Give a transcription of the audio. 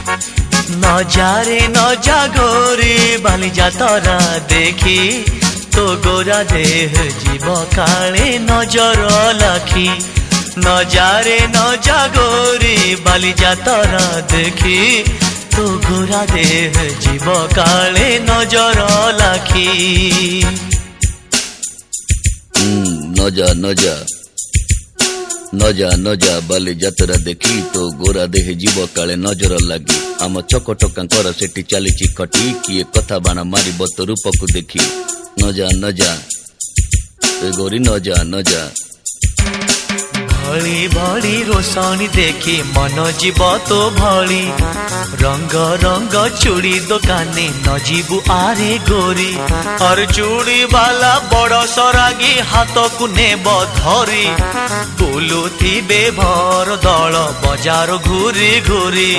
नजारे नजा गोरी बाली जातरा देखी तो गोरा देह जीव काले नजर लाखी। नजारे नजा गोरी बाली जातरा देखी तो गोरा देह जीव काले नजर लाखी। नजा नजा नजा नजा बाली जातरा देखी तो गोरा देह जीव काले नजर लगी। आम चकटकांकर सेठी चली खटी किए कथा बाण मारिब तो रूप को देखी। नजा नजा गोरी नजा नजा भली भली रोशनी देखी मन जीव तो भली। रंग रंग चूड़ी दुकानी न जीवु आरे गोरी। और चूड़ी वाला बड़ सरागी हाथ को नेब धरी। बुलुथिबे भर दल बजार घूरी घूरी।